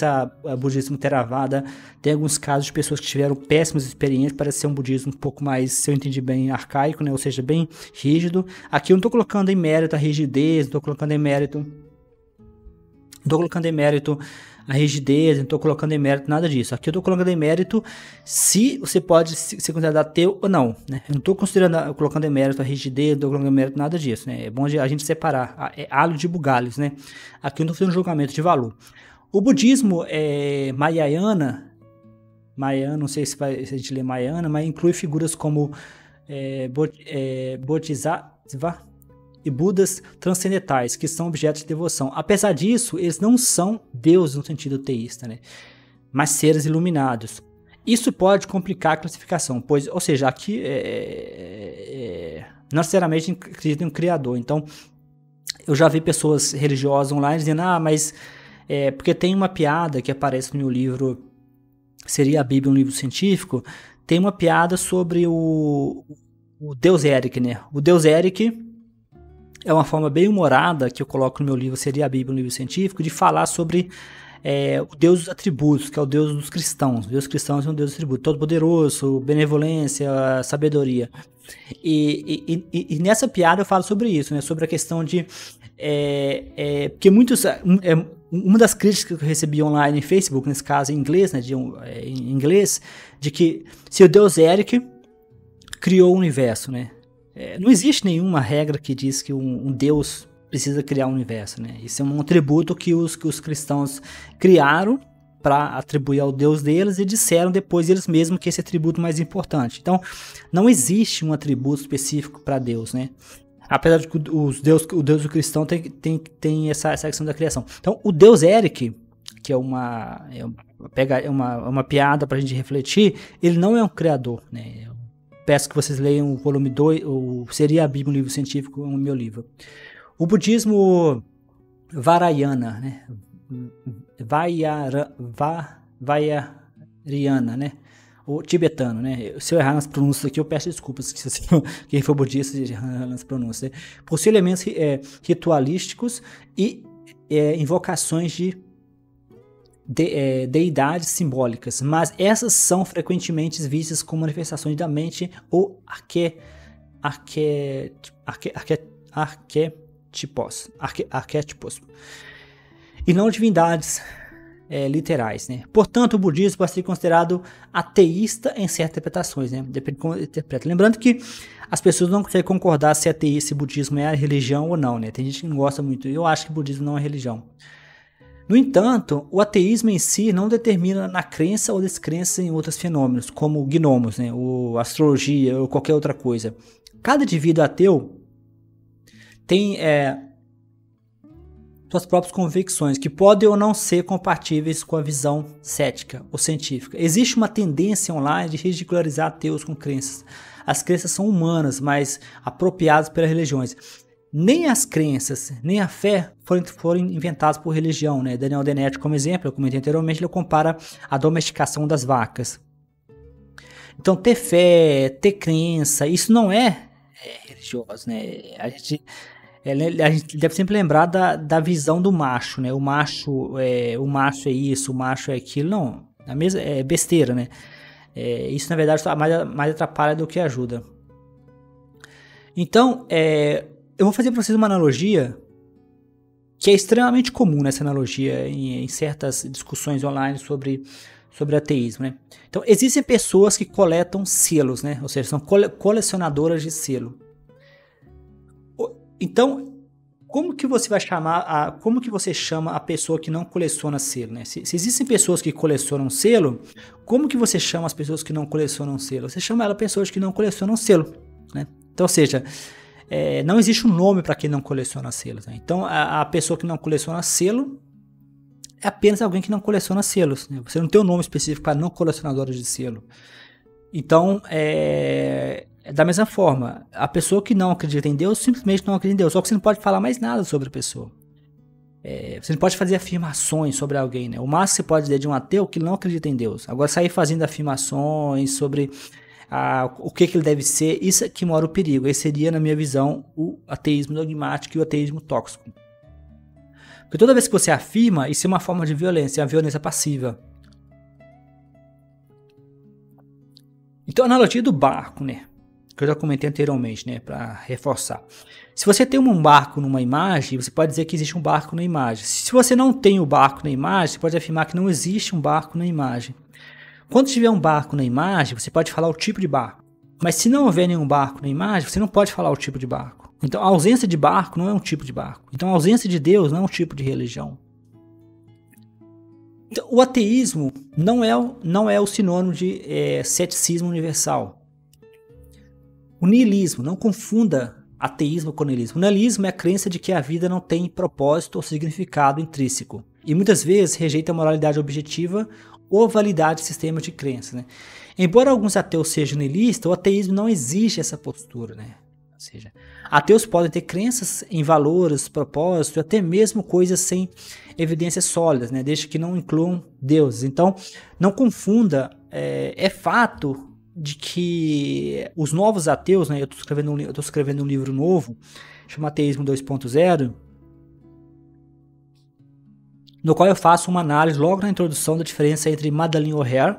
budismo Theravada tem alguns casos de pessoas que tiveram péssimas experiências, parece ser um budismo um pouco mais, se eu entendi bem, arcaico, né? Ou seja, bem rígido. Aqui eu não estou colocando em mérito a rigidez, não estou colocando em mérito a rigidez, não estou colocando em mérito nada disso. Aqui eu estou colocando em mérito se você pode ser considerado ateu ou não, né? Eu não estou colocando em mérito a rigidez, não estou colocando em mérito nada disso, né? É bom a gente separar, é alho de bugalhos, né? Aqui eu não estou fazendo julgamento de valor. O budismo Mahayana, não sei se a gente lê Mahayana, mas inclui figuras como Bodhisattva e Budas transcendentais, que são objetos de devoção. Apesar disso, eles não são deuses no sentido teísta, né? Mas seres iluminados. Isso pode complicar a classificação, pois, ou seja, aqui não necessariamente acredita em um criador. Então, eu já vi pessoas religiosas online dizendo, mas porque tem uma piada que aparece no meu livro, seria a Bíblia um livro científico, tem uma piada sobre o Deus Eric, né? O Deus Eric é uma forma bem humorada que eu coloco no meu livro, seria a Bíblia um livro científico, de falar sobre o Deus dos atributos, que é o Deus dos cristãos. O Deus cristão é um Deus dos atributos, todo-poderoso, benevolência, sabedoria. E nessa piada eu falo sobre isso, né? Sobre a questão de... porque uma das críticas que eu recebi online em Facebook, nesse caso em inglês, né? Em inglês, de que se o Deus Eric criou o universo, né? Não existe nenhuma regra que diz que um Deus precisa criar um universo, né? Isso é um atributo que os cristãos criaram para atribuir ao Deus deles e disseram depois eles mesmos que esse atributo é mais importante. Então, não existe um atributo específico para Deus, né? Apesar de que o Deus do cristão tem essa questão da criação. Então, o Deus Eric, que é uma piada para a gente refletir, ele não é um criador, né? Peço que vocês leiam o volume 2, seria a Bíblia um livro científico, no meu livro. O budismo Vajrayana, né? Vajrayana, né? O tibetano, né? Se eu errar nas pronúncias aqui, eu peço desculpas. Quem for budista errar nas pronúncias. Possui elementos ritualísticos e invocações de deidades simbólicas, mas essas são frequentemente vistas como manifestações da mente ou arquétipos e não divindades literais, né? Portanto, o budismo pode ser considerado ateísta em certas interpretações, né? Depende de como interpreta. Lembrando que as pessoas não conseguem concordar se ateísta e budismo é religião ou não, né? Tem gente que não gosta muito. Eu acho que o budismo não é religião. No entanto, o ateísmo em si não determina na crença ou descrença em outros fenômenos, como gnomos, né, ou astrologia ou qualquer outra coisa. Cada indivíduo ateu tem suas próprias convicções, que podem ou não ser compatíveis com a visão cética ou científica. Existe uma tendência online de ridicularizar ateus com crenças. As crenças são humanas, mas apropriadas pelas religiões. Nem as crenças, nem a fé foram inventadas por religião, né? Daniel Dennett, como exemplo, eu comentei anteriormente, ele compara a domesticação das vacas. Então, ter fé, ter crença, isso não é religioso, né? A gente deve sempre lembrar da visão do macho, né? O macho é isso, o macho é aquilo. Não, é besteira, né? Isso, na verdade, mais atrapalha do que ajuda. Então, eu vou fazer para vocês uma analogia que é extremamente comum nessa analogia em certas discussões online sobre ateísmo, né? Então, existem pessoas que coletam selos, né? Ou seja, são colecionadoras de selo. Então, como que você chama a pessoa que não coleciona selo, né? Se existem pessoas que colecionam selo, como que você chama as pessoas que não colecionam selo? Você chama elas pessoas que não colecionam selo, né? Então, ou seja, não existe um nome para quem não coleciona selos, né? Então, a pessoa que não coleciona selo é apenas alguém que não coleciona selos, né? Você não tem um nome específico para não colecionadores de selo. Então, da mesma forma, a pessoa que não acredita em Deus simplesmente não acredita em Deus, só que você não pode falar mais nada sobre a pessoa. Você não pode fazer afirmações sobre alguém, né? O máximo que você pode dizer de um ateu que não acredita em Deus. Agora, sair fazendo afirmações sobre o que ele deve ser, isso é que mora o perigo. Esse seria, na minha visão, o ateísmo dogmático e o ateísmo tóxico. Porque toda vez que você afirma, isso é uma forma de violência, é uma violência passiva. Então, a analogia do barco, né? Que eu já comentei anteriormente, né? Para reforçar. Se você tem um barco numa imagem, você pode dizer que existe um barco na imagem. Se você não tem o barco na imagem, você pode afirmar que não existe um barco na imagem. Quando tiver um barco na imagem, você pode falar o tipo de barco. Mas se não houver nenhum barco na imagem, você não pode falar o tipo de barco. Então, a ausência de barco não é um tipo de barco. Então, a ausência de Deus não é um tipo de religião. Então, o ateísmo não é o sinônimo de ceticismo universal. O niilismo, não confunda ateísmo com niilismo. O niilismo é a crença de que a vida não tem propósito ou significado intrínseco. E muitas vezes rejeita a moralidade objetiva ou a validade de sistemas de crenças, né? Embora alguns ateus sejam niilistas, o ateísmo não exige essa postura, né? Ou seja, ateus podem ter crenças em valores, propósitos, até mesmo coisas sem evidências sólidas, né? Desde que não incluam deuses. Então, não confunda, é fato de que os novos ateus, né? Eu estou escrevendo um livro novo, chama Ateísmo 2.0, no qual eu faço uma análise logo na introdução da diferença entre Madeleine O'Hare,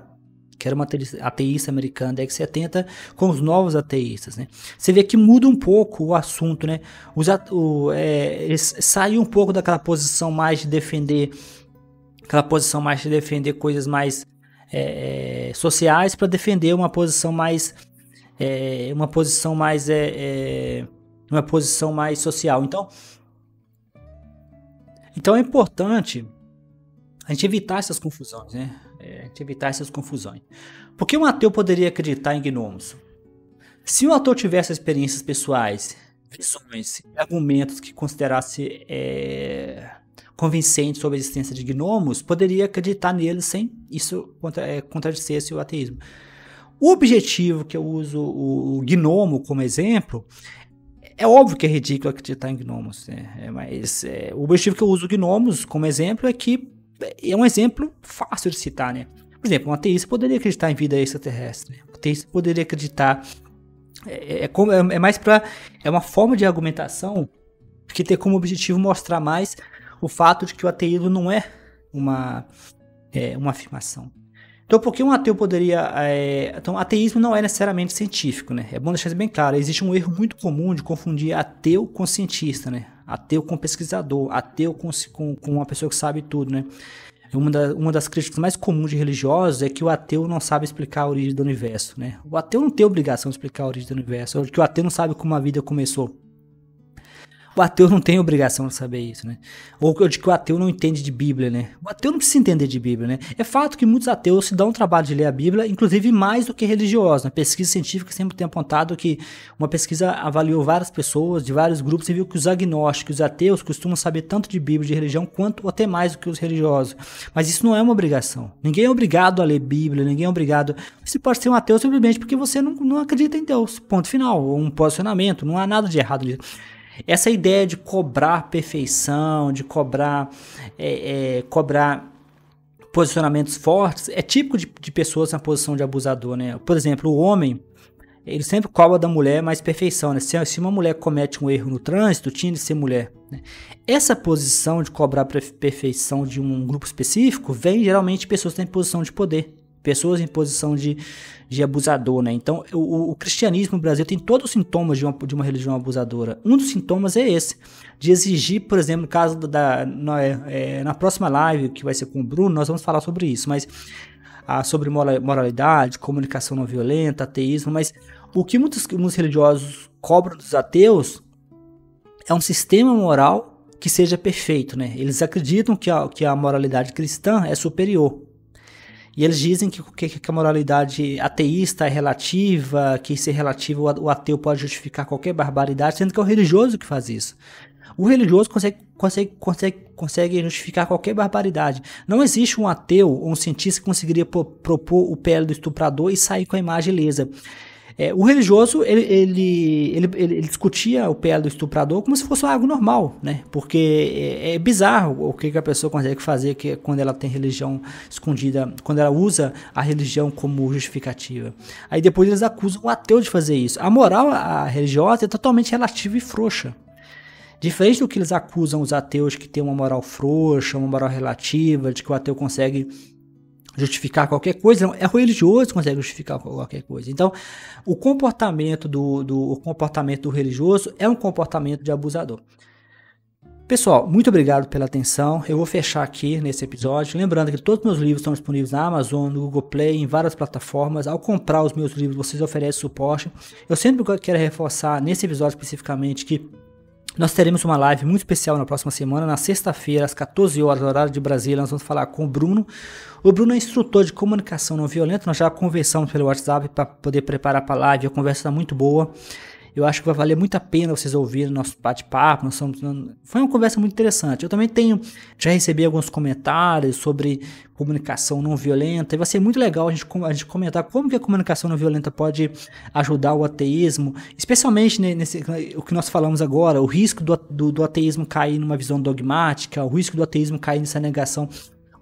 que era uma ateísta americana da década de 70, com os novos ateístas, né? Você vê que muda um pouco o assunto, né? Eles saem um pouco daquela posição mais de defender coisas mais sociais para defender uma posição mais social. Então é importante a gente evitar essas confusões, né? Porque um ateu poderia acreditar em gnomos? Se o ateu tivesse experiências pessoais, visões, argumentos que considerasse convincentes sobre a existência de gnomos, poderia acreditar neles sem isso contradissesse o ateísmo. O objetivo que eu uso o gnomo como exemplo, é óbvio que é ridículo acreditar em gnomos, né? Mas o objetivo que eu uso gnomos como exemplo é que é um exemplo fácil de citar, né? Por exemplo, um ateísta poderia acreditar em vida extraterrestre, né? Um ateísta poderia acreditar... É uma forma de argumentação que tem como objetivo mostrar mais o fato de que o ateísmo não é uma afirmação. Então, por que um ateu poderia... Então, ateísmo não é necessariamente científico, né? É bom deixar isso bem claro. Existe um erro muito comum de confundir ateu com cientista, né? Ateu com pesquisador, ateu com uma pessoa que sabe tudo, né? Uma das críticas mais comuns de religiosos é que o ateu não sabe explicar a origem do universo, né? O ateu não tem obrigação de explicar a origem do universo, ou que o ateu não sabe como a vida começou. O ateu não tem obrigação de saber isso, né? Ou de que o ateu não entende de Bíblia, né? O ateu não precisa entender de Bíblia, né? É fato que muitos ateus se dão o trabalho de ler a Bíblia, inclusive mais do que religiosos, né? Pesquisa científica sempre tem apontado que uma pesquisa avaliou várias pessoas de vários grupos e viu que os agnósticos, os ateus, costumam saber tanto de Bíblia, de religião, quanto ou até mais do que os religiosos. Mas isso não é uma obrigação. Ninguém é obrigado a ler Bíblia, ninguém é obrigado... Você pode ser um ateu simplesmente porque você não acredita em Deus. Ponto final. Ou um posicionamento. Não há nada de errado nisso. Essa ideia de cobrar perfeição, de cobrar posicionamentos fortes, é típico de pessoas na posição de abusador, né? Por exemplo, o homem, ele sempre cobra da mulher mais perfeição, né? Se uma mulher comete um erro no trânsito, tinha de ser mulher, né? Essa posição de cobrar perfeição de um grupo específico vem geralmente de pessoas que têm posição de poder. Pessoas em posição de abusador, né? Então, o cristianismo no Brasil tem todos os sintomas de uma religião abusadora. Um dos sintomas é esse, de exigir, por exemplo, no caso na próxima live, que vai ser com o Bruno, nós vamos falar sobre isso, mas sobre moralidade, comunicação não violenta, ateísmo, mas o que muitos religiosos cobram dos ateus é um sistema moral que seja perfeito, né? Eles acreditam que a moralidade cristã é superior. E eles dizem que a moralidade ateísta é relativa, que ser relativo o ateu pode justificar qualquer barbaridade, sendo que é o religioso que faz isso. O religioso consegue justificar qualquer barbaridade. Não existe um ateu ou um cientista que conseguiria propor o pele do estuprador e sair com a imagem lesa. O religioso, ele discutia o PL do estuprador como se fosse algo normal, né? Porque é bizarro o que a pessoa consegue fazer quando ela tem religião escondida, quando ela usa a religião como justificativa. Aí depois eles acusam o ateu de fazer isso. A moral religiosa é totalmente relativa e frouxa. Diferente do que eles acusam os ateus que tem uma moral frouxa, uma moral relativa, de que o ateu consegue justificar qualquer coisa, não, é o religioso que consegue justificar qualquer coisa. Então, o comportamento do religioso é um comportamento de abusador. Pessoal, muito obrigado pela atenção. Eu vou fechar aqui nesse episódio. Lembrando que todos os meus livros estão disponíveis na Amazon, no Google Play, em várias plataformas. Ao comprar os meus livros, vocês oferecem suporte. Eu sempre quero reforçar, nesse episódio especificamente, que nós teremos uma live muito especial na próxima semana, na sexta-feira, às 14 horas, horário de Brasília. Nós vamos falar com o Bruno. O Bruno é instrutor de comunicação não violenta. Nós já conversamos pelo WhatsApp para poder preparar para a live. A conversa está muito boa. Eu acho que vai valer muito a pena vocês ouvirem nosso bate-papo. Foi uma conversa muito interessante. Eu também já recebi alguns comentários sobre comunicação não violenta. E vai ser muito legal a gente comentar como que a comunicação não violenta pode ajudar o ateísmo. Especialmente o que nós falamos agora, o risco do ateísmo cair numa visão dogmática, o risco do ateísmo cair nessa negação.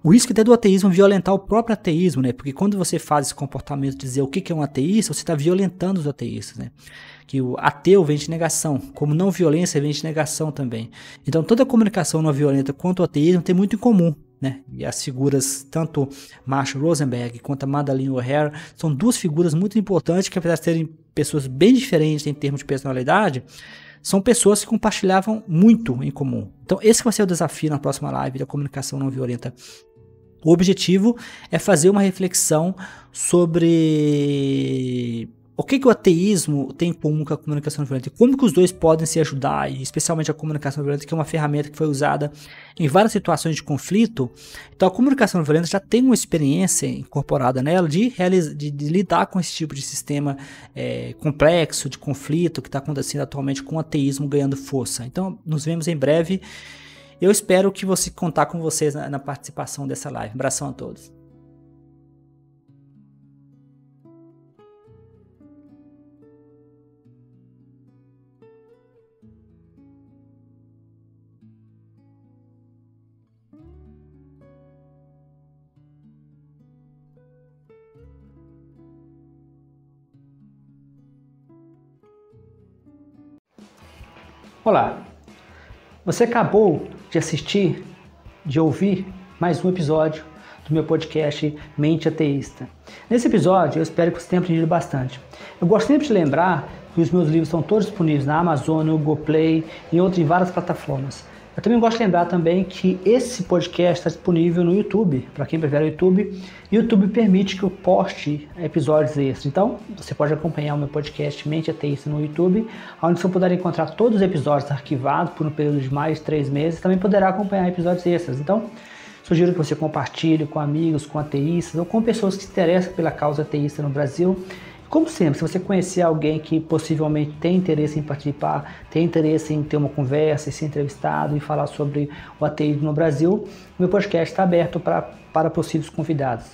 O risco até do ateísmo violentar o próprio ateísmo, né? Porque quando você faz esse comportamento de dizer o que é um ateísta, você está violentando os ateístas, né? Que o ateu vem de negação, como não violência vem de negação também. Então toda a comunicação não violenta quanto o ateísmo tem muito em comum, né? E as figuras, tanto Marshall Rosenberg quanto a Madalyn O'Hara, são duas figuras muito importantes que, apesar de serem pessoas bem diferentes em termos de personalidade, são pessoas que compartilhavam muito em comum. Então esse vai ser o desafio na próxima live da comunicação não violenta. O objetivo é fazer uma reflexão sobre o que o ateísmo tem em comum com a comunicação não violenta e como que os dois podem se ajudar, e especialmente a comunicação não violenta, que é uma ferramenta que foi usada em várias situações de conflito. Então a comunicação não violenta já tem uma experiência incorporada nela de lidar com esse tipo de sistema complexo de conflito que está acontecendo atualmente com o ateísmo ganhando força. Então nos vemos em breve. Eu espero que você contar com vocês na participação dessa live. Um abração a todos. Olá, você acabou de assistir, de ouvir mais um episódio do meu podcast Mente Ateísta. Nesse episódio eu espero que você tenha aprendido bastante. Eu gosto sempre de lembrar que os meus livros estão todos disponíveis na Amazon, no Google Play e em várias plataformas. Eu também gosto de lembrar também que esse podcast está disponível no YouTube, para quem prefere o YouTube. E o YouTube permite que eu poste episódios extras. Então, você pode acompanhar o meu podcast Mente Ateísta no YouTube, onde você poderá encontrar todos os episódios arquivados por um período de mais de 3 meses. Também poderá acompanhar episódios extras. Então, sugiro que você compartilhe com amigos, com ateístas ou com pessoas que se interessam pela causa ateísta no Brasil. Como sempre, se você conhecer alguém que possivelmente tem interesse em participar, tem interesse em ter uma conversa, em ser entrevistado e falar sobre o ateísmo no Brasil, o meu podcast está aberto para possíveis convidados.